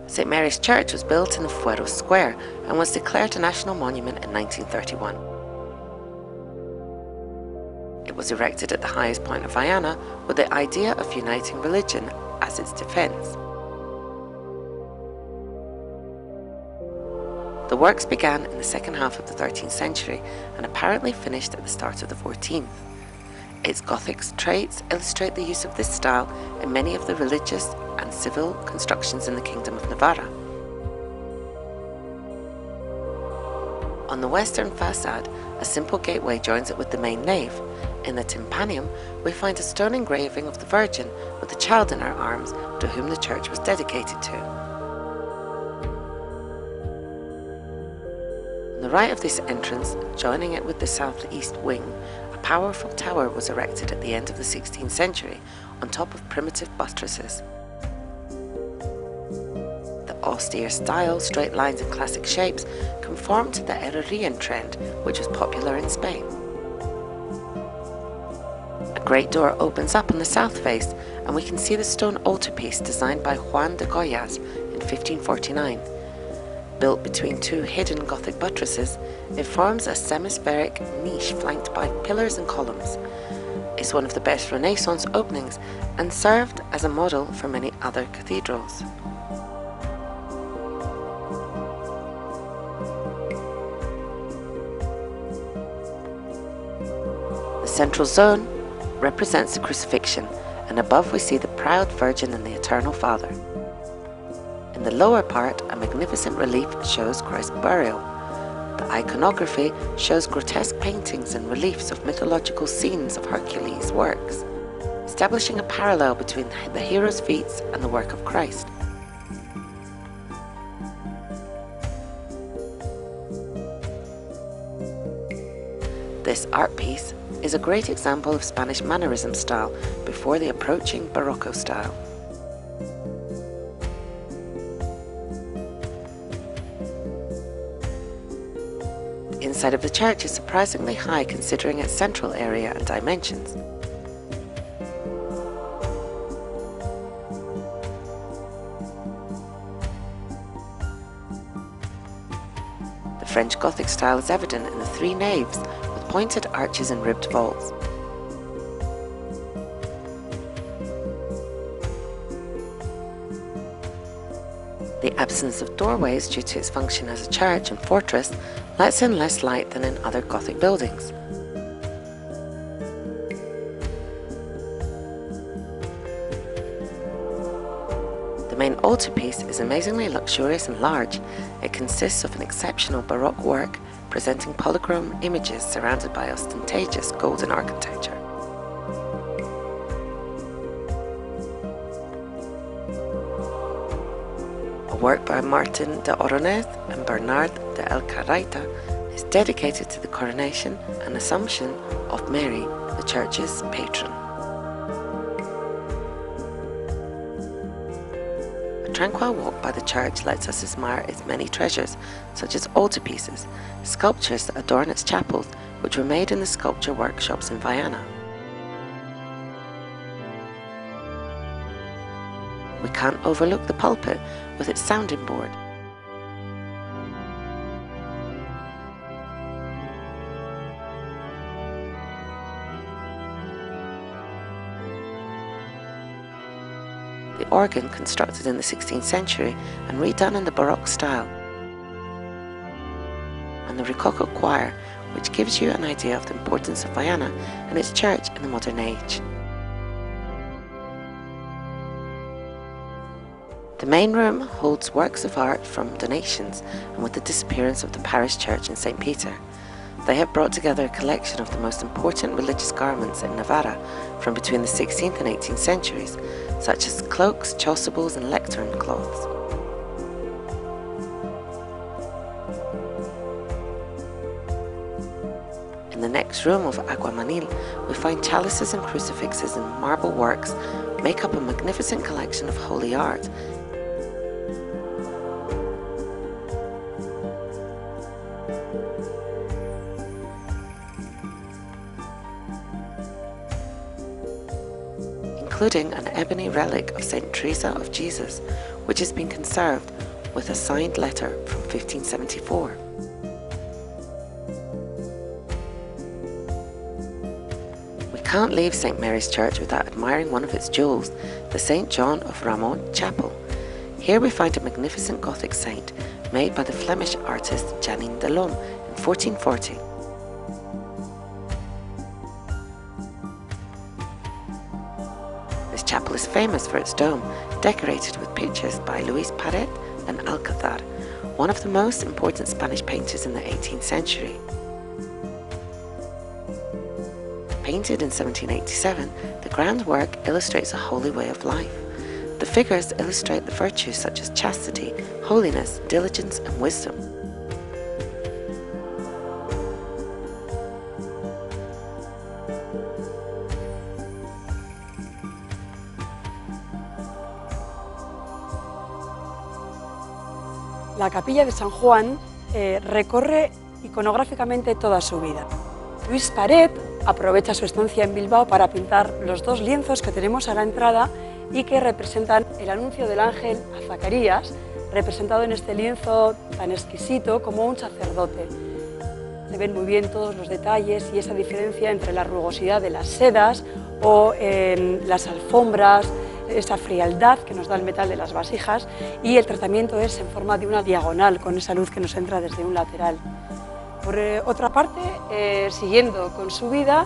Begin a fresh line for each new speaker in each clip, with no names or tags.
St Mary's Church was built in the Fueros Square and was declared a national monument in 1931. It was erected at the highest point of Viana with the idea of uniting religion as its defense. The works began in the second half of the 13th century and apparently finished at the start of the 14th. Its Gothic traits illustrate the use of this style in many of the religious and civil constructions in the Kingdom of Navarra. On the western facade, a simple gateway joins it with the main nave. In the tympanium, we find a stone engraving of the Virgin with the Child in her arms, to whom the church was dedicated to. On the right of this entrance, joining it with the southeast wing, a powerful tower was erected at the end of the 16th century on top of primitive buttresses. The austere style, straight lines and classic shapes conform to the Herrerian trend, which was popular in Spain. A great door opens up on the south face, and we can see the stone altarpiece designed by Juan de Goyas in 1549. Built between two hidden Gothic buttresses, it forms a semispheric niche flanked by pillars and columns. It's one of the best Renaissance openings and served as a model for many other cathedrals. The central zone represents the crucifixion, and above we see the proud Virgin and the Eternal Father. In the lower part, a magnificent relief shows Christ's burial. The iconography shows grotesque paintings and reliefs of mythological scenes of Hercules' works, establishing a parallel between the hero's feats and the work of Christ. This art piece is a great example of Spanish Mannerism style before the approaching Barocco style. The inside of the church is surprisingly high considering its central area and dimensions. The French Gothic style is evident in the three naves with pointed arches and ribbed vaults. The absence of doorways due to its function as a church and fortress lets in less light than in other Gothic buildings. The main altarpiece is amazingly luxurious and large. It consists of an exceptional Baroque work presenting polychrome images surrounded by ostentatious golden architecture. A work by Martin de Oronez and Bernard de Alcarreita is dedicated to the coronation and Assumption of Mary, the church's patron. A tranquil walk by the church lets us admire its many treasures, such as altarpieces, sculptures that adorn its chapels, which were made in the sculpture workshops in Viana. We can't overlook the pulpit with its sounding board. The organ, constructed in the 16th century and redone in the Baroque style. And the Rococo choir, which gives you an idea of the importance of Viana and its church in the modern age. The main room holds works of art from donations, and with the disappearance of the parish church in St. Peter, they have brought together a collection of the most important religious garments in Navarra from between the 16th and 18th centuries, such as cloaks, chasubles and lectern cloths. In the next room of Aguamanil, we find chalices and crucifixes and marble works make up a magnificent collection of holy art. In including an ebony relic of St. Teresa of Jesus, which has been conserved with a signed letter from 1574. We can't leave St. Mary's Church without admiring one of its jewels, the St. John of Ramont Chapel. Here we find a magnificent Gothic saint made by the Flemish artist Janine Delhomme in 1440. This chapel is famous for its dome, decorated with pictures by Luis Paret and Alcázar, one of the most important Spanish painters in the 18th century. Painted in 1787, the grand work illustrates a holy way of life. The figures illustrate the virtues such as chastity, holiness, diligence, and wisdom.
La capilla de San Juan recorre iconográficamente toda su vida. Luis Paret aprovecha su estancia en Bilbao para pintar los dos lienzos que tenemos a la entrada y que representan el anuncio del ángel a Zacarías, representado en este lienzo tan exquisito como un sacerdote. Se ven muy bien todos los detalles y esa diferencia entre la rugosidad de las sedas o las alfombras, esa frialdad que nos da el metal de las vasijas, y el tratamiento es en forma de una diagonal con esa luz que nos entra desde un lateral. Por otra parte, siguiendo con su vida,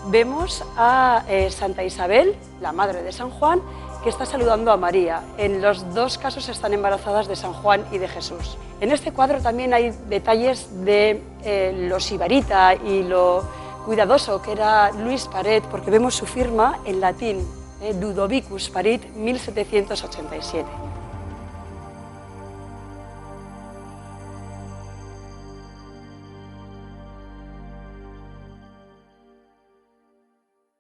vemos a Santa Isabel, la madre de San Juan, que está saludando a María. En los dos casos están embarazadas de San Juan y de Jesús. En este cuadro también hay detalles de lo sibarita y lo cuidadoso que era Luis Paret, porque vemos su firma en latín, Ludovicus Paret, 1787.